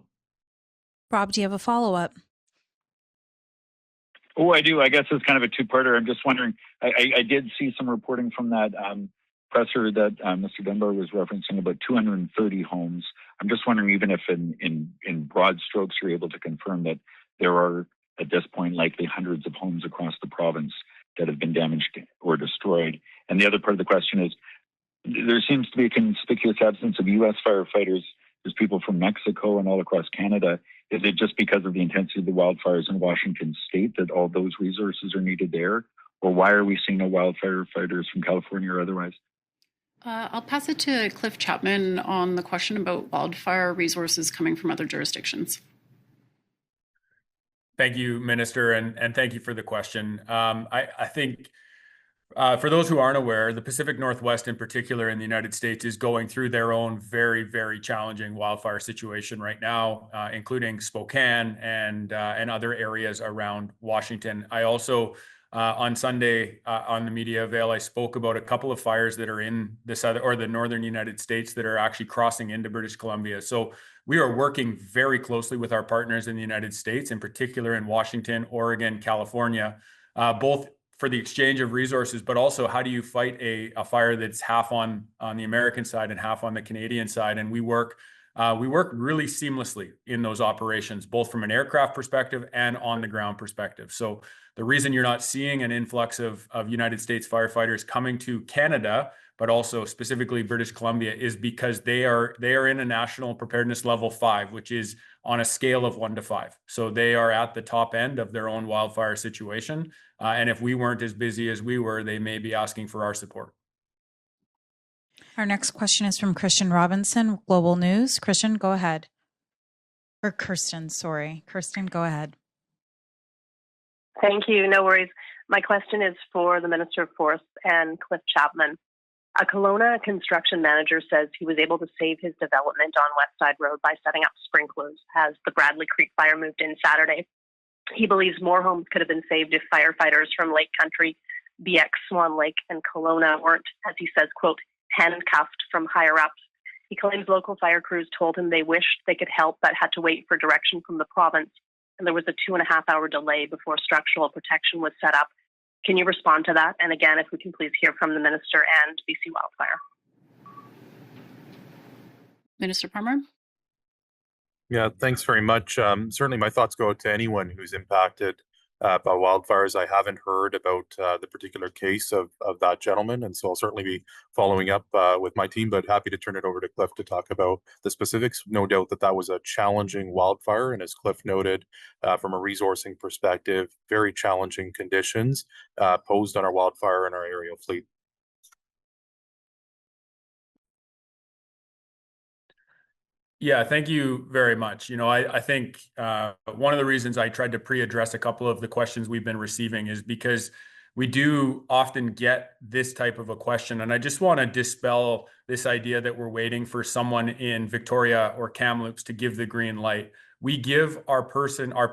Rob, do you have a follow-up? Oh, I do. I guess it's kind of a two-parter. I'm just wondering, I did see some reporting from that presser that Mr. Dunbar was referencing about 230 homes. I'm just wondering, even if in broad strokes you're able to confirm that there are, at this point, likely hundreds of homes across the province that have been damaged or destroyed. And the other part of the question is, there seems to be a conspicuous absence of U.S. firefighters. There's people from Mexico and all across Canada. Is it just because of the intensity of the wildfires in Washington state that all those resources are needed there? Or why are we seeing no wildfire fighters from California or otherwise? I'll pass it to Cliff Chapman on the question about wildfire resources coming from other jurisdictions. Thank you, Minister, and thank you for the question. I think for those who aren't aware, the Pacific Northwest in particular in the United States is going through their own very, very challenging wildfire situation right now, including Spokane and other areas around Washington. I also, on Sunday on the media avail, I spoke about a couple of fires that are in the northern United States that are actually crossing into British Columbia. So we are working very closely with our partners in the United States, in particular in Washington, Oregon, California, both for the exchange of resources, but also how do you fight a fire that's half on the American side and half on the Canadian side. And we work we work really seamlessly in those operations, both from an aircraft perspective and on the ground perspective. So the reason you're not seeing an influx of United States firefighters coming to Canada, but also specifically British Columbia, is because they are in a national preparedness level 5, which is on a scale of 1 to 5. So they are at the top end of their own wildfire situation. And if we weren't as busy as we were, they may be asking for our support. Our next question is from Christian Robinson, Global News. Christian, go ahead. Or Kirsten, sorry. Kirsten, go ahead. Thank you. No worries. My question is for the Minister of Forests and Cliff Chapman. A Kelowna construction manager says he was able to save his development on Westside Road by setting up sprinklers as the Bradley Creek fire moved in Saturday. He believes more homes could have been saved if firefighters from Lake Country, BX, Swan Lake, and Kelowna weren't, as he says, quote, handcuffed from higher ups. He claims local fire crews told him they wished they could help but had to wait for direction from the province, and there was a 2.5-hour delay before structural protection was set up. Can you respond to that? And again, if we can please hear from the Minister and BC Wildfire. Minister Palmer? Yeah, thanks very much. Certainly my thoughts go out to anyone who's impacted by wildfires. I haven't heard about the particular case of that gentleman, and so I'll certainly be following up with my team, but happy to turn it over to Cliff to talk about the specifics. No doubt that was a challenging wildfire, and as Cliff noted, from a resourcing perspective, very challenging conditions posed on our wildfire and our aerial fleet. Yeah, thank you very much. I think one of the reasons I tried to pre-address a couple of the questions we've been receiving is because we do often get this type of a question. And I just want to dispel this idea that we're waiting for someone in Victoria or Kamloops to give the green light. We give our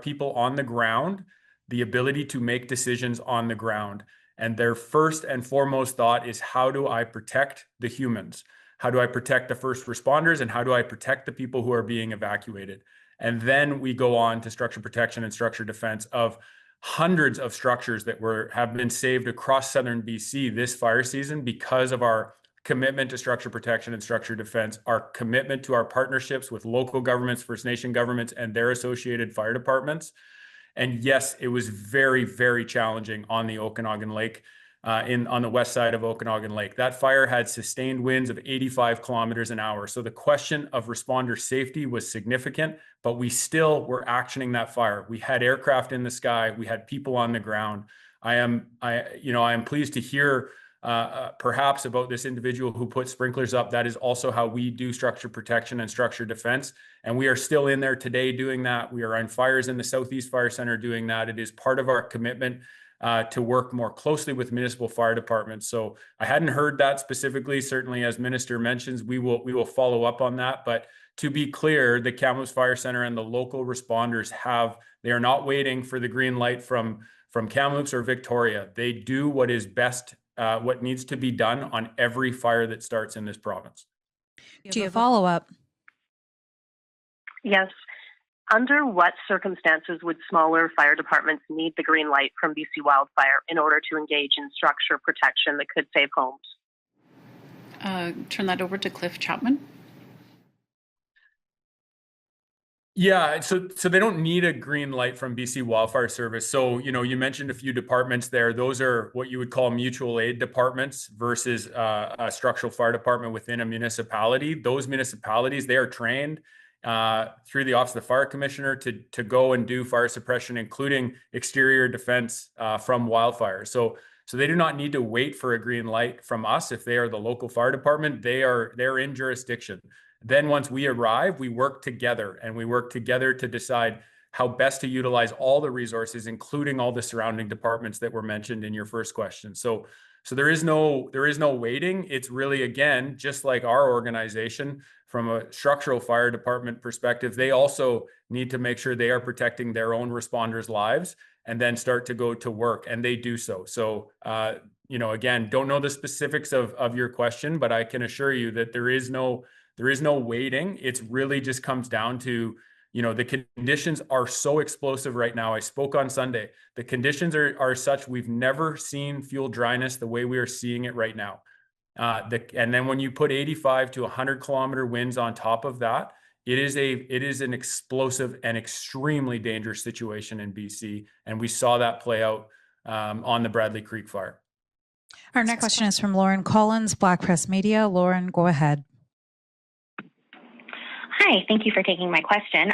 people on the ground, the ability to make decisions on the ground. And their first and foremost thought is, how do I protect the humans? How do I protect the first responders, and how do I protect the people who are being evacuated? And then we go on to structure protection and structure defense of hundreds of structures that have been saved across southern BC this fire season because of our commitment to structure protection and structure defense, our commitment to our partnerships with local governments, First Nation governments, and their associated fire departments. And yes, it was very, very challenging on the Okanagan Lake. On the west side of Okanagan Lake. That fire had sustained winds of 85 kilometers an hour. So the question of responder safety was significant, but we still were actioning that fire. We had aircraft in the sky. We had people on the ground. I am pleased to hear perhaps about this individual who put sprinklers up. That is also how we do structure protection and structure defense. And we are still in there today doing that. We are on fires in the Southeast Fire Center doing that. It is part of our commitment to work more closely with municipal fire departments. So I hadn't heard that specifically. Certainly, as Minister mentions, we will follow up on that. But to be clear, the Kamloops Fire Center and the local responders they are not waiting for the green light from Kamloops or Victoria. They do what is best, what needs to be done on every fire that starts in this province. Do you follow up? Yes. Under what circumstances would smaller fire departments need the green light from BC Wildfire in order to engage in structure protection that could save homes? Turn that over to Cliff Chapman. Yeah, so they don't need a green light from BC Wildfire Service. So, you mentioned a few departments there. Those are what you would call mutual aid departments versus a structural fire department within a municipality. Those municipalities, they are trained through the Office of the Fire Commissioner to go and do fire suppression, including exterior defense from wildfires. So they do not need to wait for a green light from us. If they are the local fire department, they're in jurisdiction. Then once we arrive, we work together, and we work together to decide how best to utilize all the resources, including all the surrounding departments that were mentioned in your first question. So there is no waiting. It's really, again, just like our organization, from a structural fire department perspective, they also need to make sure they are protecting their own responders' lives and then start to go to work, and they do so. So, again, don't know the specifics of your question, but I can assure you that there is no waiting. It really just comes down to, the conditions are so explosive right now. I spoke on Sunday. The conditions are such, we've never seen fuel dryness the way we are seeing it right now. And then when you put 85 to 100 kilometer winds on top of that, It is an explosive and extremely dangerous situation in BC, and we saw that play out on the Bradley Creek fire. Our next question is from Lauren Collins, Black Press Media. Lauren, go ahead. Hi, thank you for taking my question.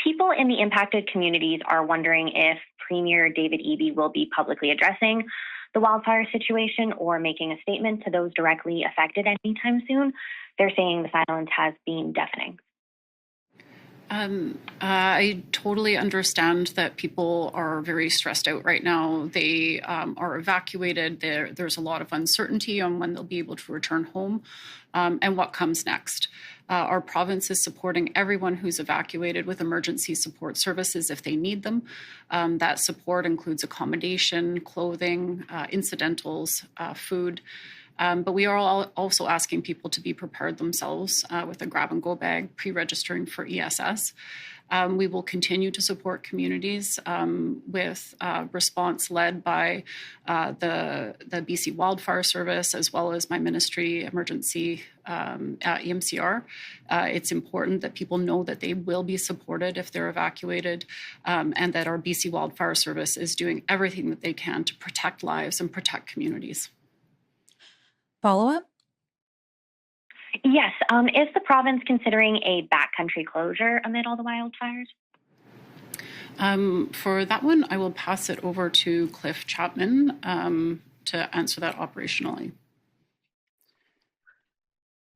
People in the impacted communities are wondering if Premier David Eby will be publicly addressing the wildfire situation or making a statement to those directly affected anytime soon. They're saying the silence has been deafening. I totally understand that people are very stressed out right now. They are evacuated. There's a lot of uncertainty on when they'll be able to return home and what comes next. Our province is supporting everyone who's evacuated with emergency support services if they need them. That support includes accommodation, clothing, incidentals, food. But we are also asking people to be prepared themselves with a grab-and-go bag, pre-registering for ESS. We will continue to support communities with response led by the BC Wildfire Service, as well as my ministry, emergency EMCR. It's important that people know that they will be supported if they're evacuated, and that our BC Wildfire Service is doing everything that they can to protect lives and protect communities. Follow-up? Yes. Is the province considering a backcountry closure amid all the wildfires? For that one, I will pass it over to Cliff Chapman to answer that operationally.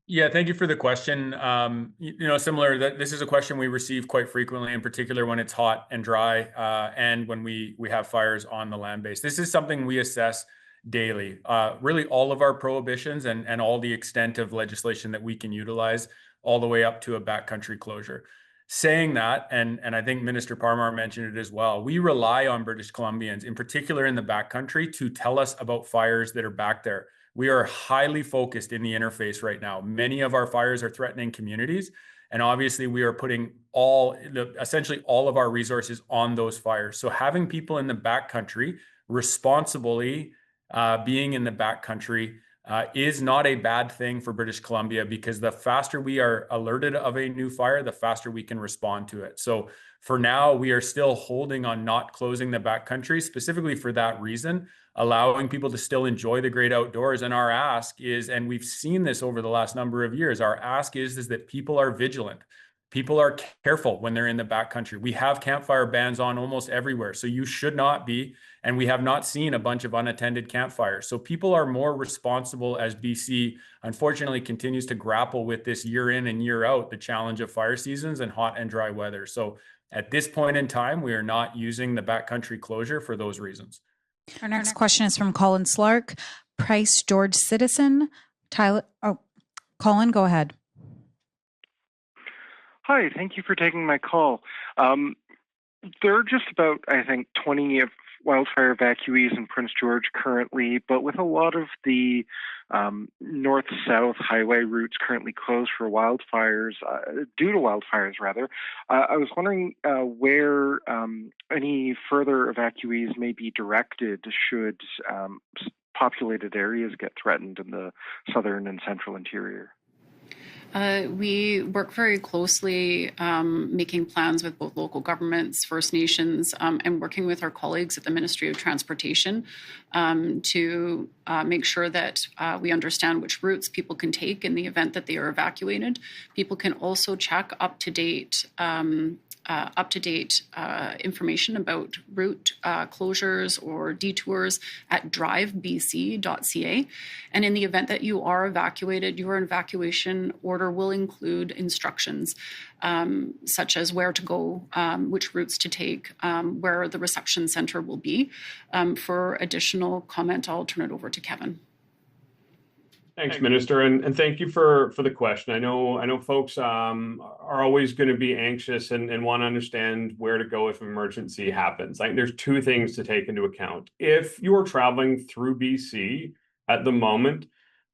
Yeah, thank you for the question. Similar, this is a question we receive quite frequently, in particular when it's hot and dry and when we have fires on the land base. This is something we assess daily. Really all of our prohibitions and all the extent of legislation that we can utilize all the way up to a backcountry closure. Saying that, and I think Minister Parmar mentioned it as well, we rely on British Columbians, in particular in the backcountry, to tell us about fires that are back there. We are highly focused in the interface right now. Many of our fires are threatening communities, and obviously we are putting essentially all of our resources on those fires. So having people in the backcountry responsibly being in the backcountry is not a bad thing for British Columbia, because the faster we are alerted of a new fire, the faster we can respond to it. So for now, we are still holding on not closing the backcountry, specifically for that reason, allowing people to still enjoy the great outdoors. And our ask is, and we've seen this over the last number of years, our ask is that people are vigilant. People are careful when they're in the backcountry. We have campfire bans on almost everywhere, so you should not be. And we have not seen a bunch of unattended campfires. So people are more responsible as BC, unfortunately, continues to grapple with this year in and year out, the challenge of fire seasons and hot and dry weather. So at this point in time, we are not using the backcountry closure for those reasons. Our next question is from Colin Slark, Price George Citizen. Colin, go ahead. Hi, thank you for taking my call. There are just about, I think, 20 of wildfire evacuees in Prince George currently, but with a lot of the north-south highway routes currently closed for wildfires, due to wildfires rather, I was wondering where any further evacuees may be directed should populated areas get threatened in the southern and central interior. We work very closely making plans with both local governments, First Nations, and working with our colleagues at the Ministry of Transportation to make sure that we understand which routes people can take in the event that they are evacuated. People can also check up-to-date information about route closures or detours at drivebc.ca. And in the event that you are evacuated, your evacuation order will include instructions such as where to go, which routes to take, where the reception center will be. For additional comment, I'll turn it over to Kevin. Thanks, Minister, and thank you for the question. I know folks are always going to be anxious and want to understand where to go if an emergency happens. Like, there's two things to take into account. If you are traveling through BC at the moment,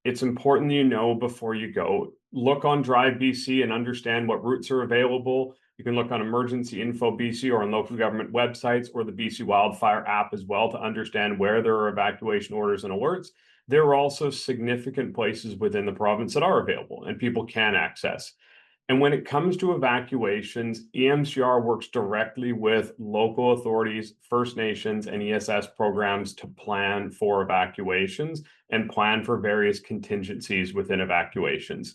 it's important that you know before you go. Look on Drive BC and understand what routes are available. You can look on Emergency Info BC or on local government websites or the BC Wildfire app as well to understand where there are evacuation orders and alerts. There are also significant places within the province that are available and people can access. And when it comes to evacuations, EMCR works directly with local authorities, First Nations, and ESS programs to plan for evacuations and plan for various contingencies within evacuations.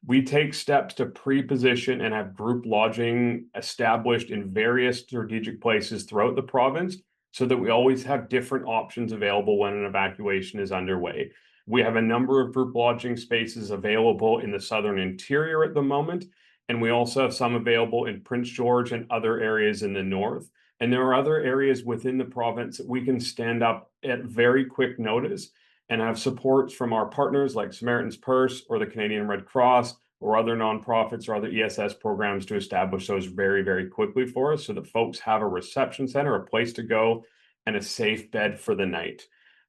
We take steps to pre-position and have group lodging established in various strategic places throughout the province so that we always have different options available when an evacuation is underway. We have a number of group lodging spaces available in the southern interior at the moment, and we also have some available in Prince George and other areas in the north. And there are other areas within the province that we can stand up at very quick notice and have supports from our partners like Samaritan's Purse or the Canadian Red Cross or other nonprofits or other ESS programs to establish those very, very quickly for us so that folks have a reception center, a place to go, and a safe bed for the night.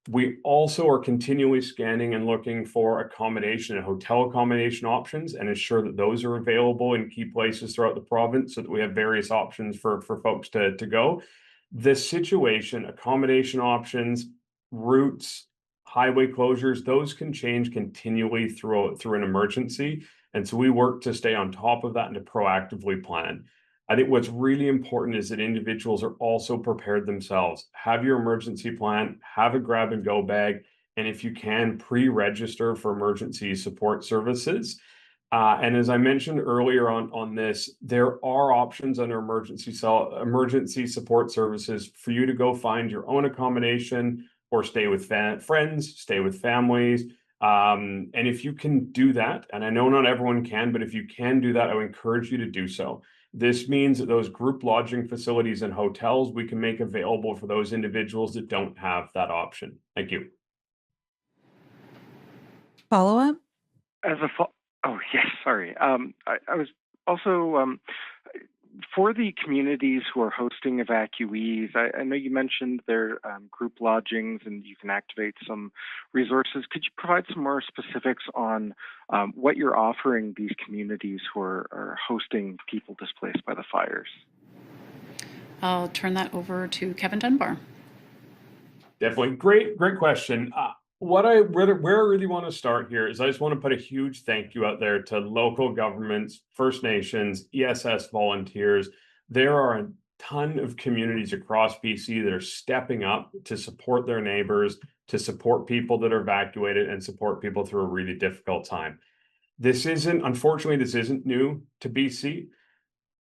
We also are continually scanning and looking for accommodation and hotel accommodation options and ensure that those are available in key places throughout the province so that we have various options for folks to go. This situation, accommodation options, routes, highway closures, those can change continually through an emergency. And so we work to stay on top of that and to proactively plan. I think what's really important is that individuals are also prepared themselves. Have your emergency plan, have a grab and go bag, and if you can, pre-register for emergency support services. And as I mentioned earlier on this, there are options under emergency support services for you to go find your own accommodation or stay with friends, stay with families. And if you can do that, and I know not everyone can, but if you can do that, I would encourage you to do so. This means that those group lodging facilities and hotels we can make available for those individuals that don't have that option. Thank you. Follow up? Oh, yes, sorry. I was also, for the communities who are hosting evacuees, I know you mentioned their group lodgings and you can activate some resources. Could you provide some more specifics on what you're offering these communities who are hosting people displaced by the fires? I'll turn that over to Kevin Dunbar. Definitely. Great question. Where I really want to start here is I just want to put a huge thank you out there to local governments, First Nations, ESS volunteers. There are a ton of communities across BC that are stepping up to support their neighbors, to support people that are evacuated and support people through a really difficult time. Unfortunately, this isn't new to BC.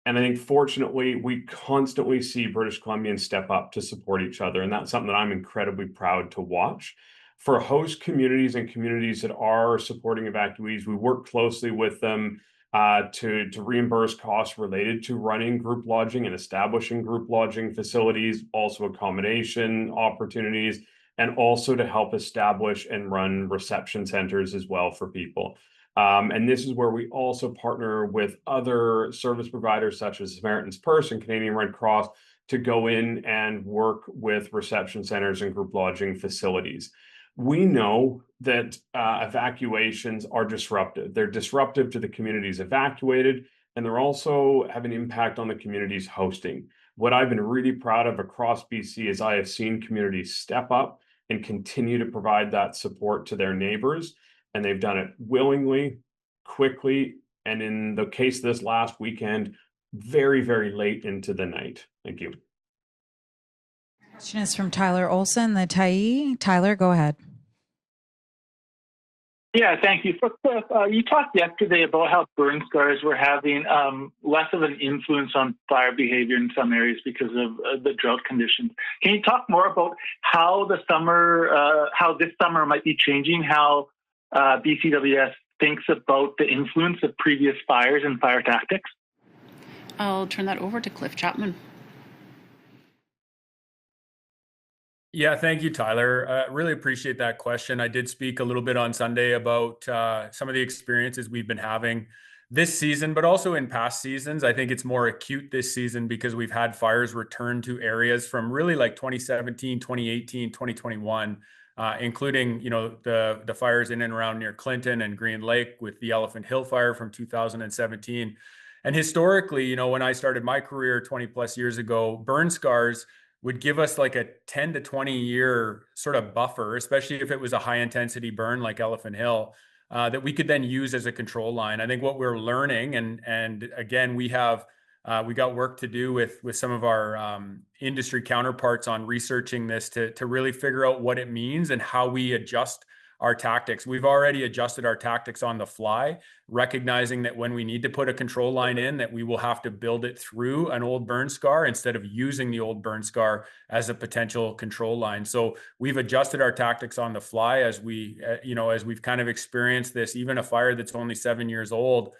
And I think, fortunately, we constantly see British Columbians step up to support each other. And that's something that I'm incredibly proud to watch. For host communities and communities that are supporting evacuees, we work closely with them to reimburse costs related to running group lodging and establishing group lodging facilities, also accommodation opportunities, and also to help establish and run reception centers as well for people. And this is where we also partner with other service providers such as Samaritan's Purse and Canadian Red Cross to go in and work with reception centers and group lodging facilities. We know that evacuations are disruptive. They're disruptive to the communities evacuated, and they're also have an impact on the communities hosting. What I've been really proud of across BC is I have seen communities step up and continue to provide that support to their neighbors, and they've done it willingly, quickly, and in the case this last weekend, very, very late into the night. Thank you. Question is from Tyler Olson, the Tyee. Tyler, go ahead. Yeah, thank you. You talked yesterday about how burn scars were having less of an influence on fire behavior in some areas because of the drought conditions. Can you talk more about how this summer might be changing how BCWS thinks about the influence of previous fires and fire tactics? I'll turn that over to Cliff Chapman. Yeah, thank you, Tyler. Really appreciate that question. I did speak a little bit on Sunday about some of the experiences we've been having this season, but also in past seasons. I think it's more acute this season because we've had fires return to areas from really like 2017, 2018, 2021, including, the fires in and around near Clinton and Green Lake with the Elephant Hill fire from 2017. And historically, when I started my career 20 plus years ago, burn scars would give us like a 10 to 20 year sort of buffer, especially if it was a high intensity burn like Elephant Hill, that we could then use as a control line. I think what we're learning, and again, we got work to do with some of our industry counterparts on researching this to really figure out what it means and how we adjust our tactics. We've already adjusted our tactics on the fly, recognizing that when we need to put a control line in, that we will have to build it through an old burn scar instead of using the old burn scar as a potential control line. So we've adjusted our tactics on the fly as we, as we've kind of experienced this. Even a fire that's only 7 years old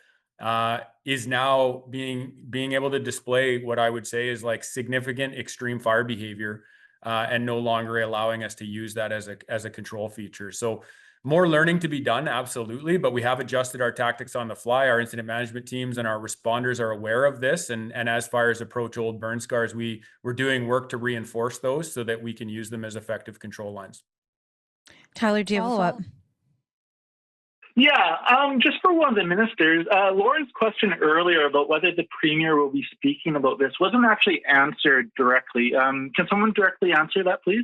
is now being able to display what I would say is like significant extreme fire behavior, and no longer allowing us to use that as a control feature. So more learning to be done, absolutely, but we have adjusted our tactics on the fly. Our incident management teams and our responders are aware of this, and as fires approach old burn scars, we're doing work to reinforce those so that we can use them as effective control lines. Tyler, do you have a follow-up? Yeah, just for one of the ministers, Lauren's question earlier about whether the Premier will be speaking about this wasn't actually answered directly. Can someone directly answer that, please?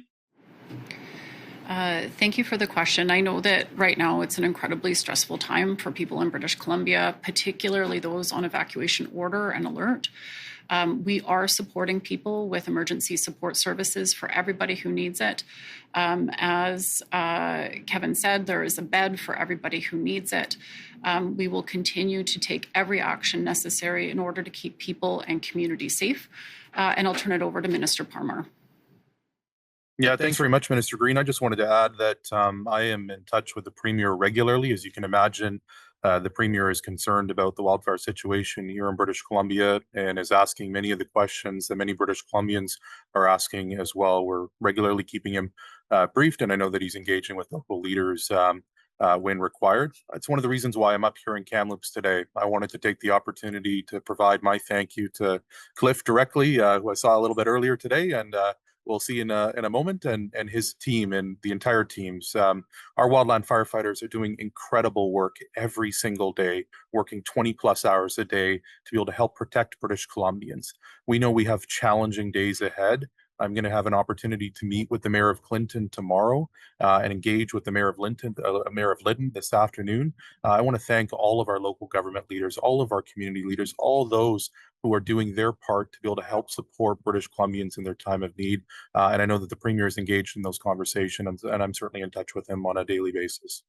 Thank you for the question. I know that right now it's an incredibly stressful time for people in British Columbia, particularly those on evacuation order and alert. We are supporting people with emergency support services for everybody who needs it. As Kevin said, there is a bed for everybody who needs it. We will continue to take every action necessary in order to keep people and community safe. And I'll turn it over to Minister Parmar. Yeah, thanks very much, Minister Green. I just wanted to add that I am in touch with the Premier regularly. As you can imagine, the Premier is concerned about the wildfire situation here in British Columbia and is asking many of the questions that many British Columbians are asking as well. We're regularly keeping him briefed, and I know that he's engaging with local leaders when required. It's one of the reasons why I'm up here in Kamloops today. I wanted to take the opportunity to provide my thank you to Cliff directly, who I saw a little bit earlier today, and we'll see in a moment, and his team and the entire teams. Our wildland firefighters are doing incredible work every single day, working 20 plus hours a day to be able to help protect British Columbians. We know we have challenging days ahead. I'm going to have an opportunity to meet with the Mayor of Clinton tomorrow and engage with the Mayor of Lytton this afternoon. I want to thank all of our local government leaders, all of our community leaders, all those who are doing their part to be able to help support British Columbians in their time of need. And I know that the Premier is engaged in those conversations, and I'm certainly in touch with him on a daily basis.